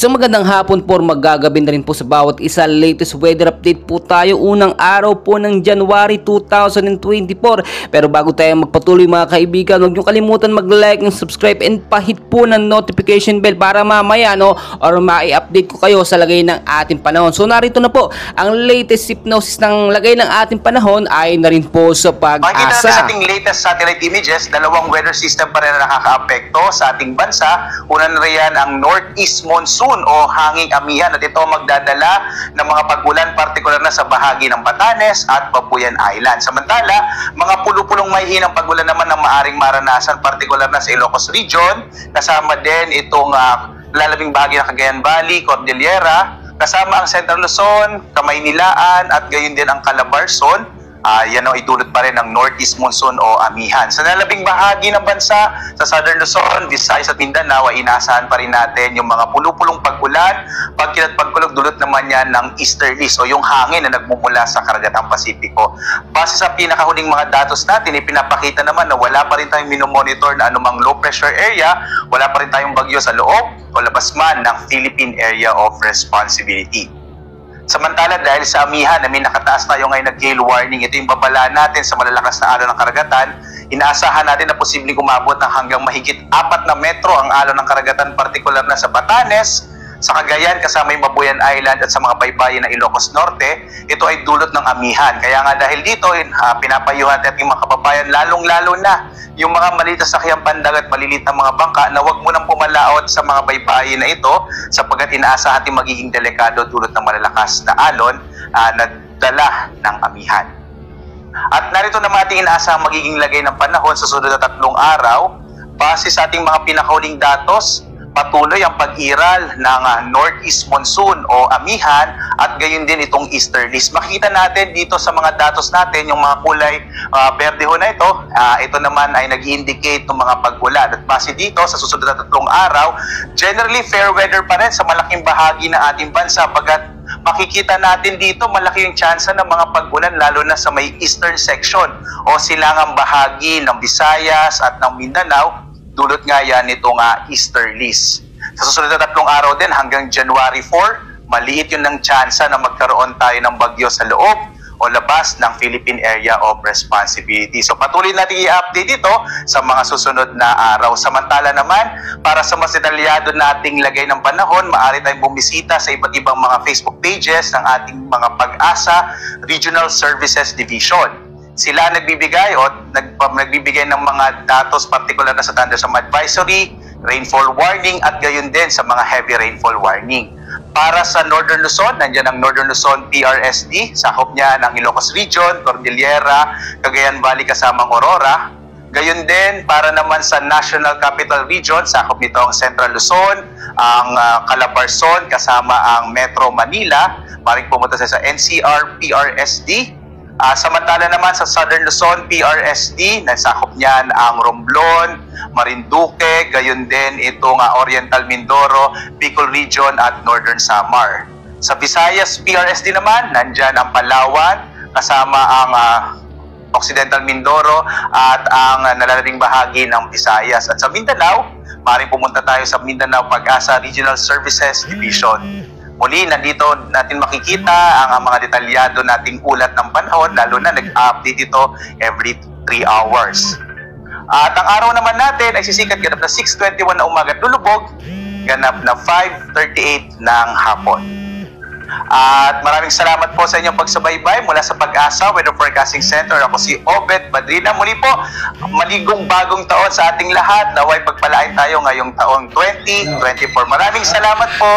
Isang magandang hapon po, magagabi na rin po sa bawat isa. Latest weather update po tayo. Unang araw po ng January 2024. Pero bago tayo magpatuloy mga kaibigan, huwag nyo kalimutan mag-like and subscribe and pahit po ng notification bell para mamaya or mai-update ko kayo sa lagay ng ating panahon. So narito na po ang latest hypnosis ng lagay ng ating panahon ay na rin po sa Makikita natin pag-asa. sa ating latest satellite images, dalawang weather system pa rin na nakaka-apekto sa ating bansa. Una na riyan ang northeast monsoon o hanging amihan at ito magdadala ng mga pagulan partikular na sa bahagi ng Batanes at Babuyan Island. Samantala, mga pulupulong mahihinang pagulan naman na maaring maranasan partikular na sa Ilocos Region, kasama din itong lalabing bahagi ng Cagayan Valley, Cordillera, kasama ang Central Luzon, Kamaynilaan at gayon din ang Calabarzon. Yan ay dulot pa rin ng northeast monsoon o amihan. Sa nalabing bahagi ng bansa, sa Southern Luzon, Visayas at Mindanao, ay inaasahan pa rin natin yung mga pulupulong pag-ulan, pagkilat pagkulog, dulot naman yan ng easterlies o yung hangin na nagmumula sa Karagatang Pasipiko. Base sa pinakahuling mga datos natin, ipinapakita naman na wala pa rin tayong minomonitor na anumang low pressure area, wala pa rin tayong bagyo sa loob o labas man ng Philippine Area of Responsibility. Samantala, dahil sa amihan na may nakataas tayo ngayon na gale warning, ito yung babala natin sa malalakas na alon ng karagatan. Inaasahan natin na posibleng umabot ng hanggang mahigit 4 na metro ang alon ng karagatan, partikular na sa Batanes, sa Cagayan, kasama yung Babuyan Island at sa mga baybayin ng Ilocos Norte. Ito ay dulot ng amihan. Kaya nga dahil dito, pinapayuhan natin mga kababayan, lalong-lalo na yung mga maliit na sakyang pandagat, maliliit na mga bangka, na huwag mo nang pumalaot sa mga baybayin na ito sapagkat inaasahan natin magiging delikado dulot ng malalakas na alon na dala ng amihan. At narito naman ating inaasahang magiging lagay ng panahon sa sunod na 3 araw. Base sa ating mga pinakahuling datos, patuloy ang pag-iral ng northeast monsoon o amihan at gayon din itong easterlies. Makikita natin dito sa mga datos natin yung mga kulay berde ho na ito. Ito naman ay nag-indicate ng mga pag-ulan. At base dito sa susunod na 3 araw, generally fair weather pa rin sa malaking bahagi ng ating bansa, pagkat makikita natin dito malaki yung tsansa ng mga pag-ulan lalo na sa may eastern section o silangang bahagi ng Visayas at ng Mindanao. Dulot nga yan itong easterlies. Sa susunod na 3 araw din hanggang January 4, maliit yun ng tsansa na magkaroon tayo ng bagyo sa loob o labas ng Philippine Area of Responsibility. So patuloy natin i-update ito sa mga susunod na araw. Samantala naman, para sa mas detalyado nating lagay ng panahon, maaari tayong bumisita sa iba't ibang mga Facebook pages ng ating mga Pag-asa Regional Services Division. Sila nagbibigay o nagbibigay ng mga datos partikular na sa thunderstorm advisory, rainfall warning at gayon din sa mga heavy rainfall warning. Para sa Northern Luzon, nandiyan ang Northern Luzon PRSD, sakop niya ng Ilocos Region, Cordillera, Cagayan Valley kasamang Aurora. Gayon din para naman sa National Capital Region, sakop nito ang Central Luzon, ang Calabarzon kasama ang Metro Manila, maring pumunta sa NCR PRSD. Samantala naman sa Southern Luzon PRSD, nasakop niyan ang Romblon, Marinduque, gayon din itong Oriental Mindoro, Bicol Region at Northern Samar. Sa Visayas PRSD naman, nandyan ang Palawan, kasama ang Occidental Mindoro at ang nalalabing bahagi ng Visayas. At sa Mindanao, maaaring pumunta tayo sa Mindanao Pag-asa Regional Services Division. Muli, nandito natin makikita ang mga detalyado nating ulat ng panahon, lalo na nag-update ito every 3 hours. At ang araw naman natin ay sisikat ganap na 6:21 na umaga at lulubog, ganap na 5:38 ng hapon. At maraming salamat po sa inyong pagsubaybay mula sa Pag-asa Weather Forecasting Center. Ako si Obet Badrina. Muli po, maligong bagong taon sa ating lahat. Naway pagpalain tayo ngayong taong 2024. Maraming salamat po.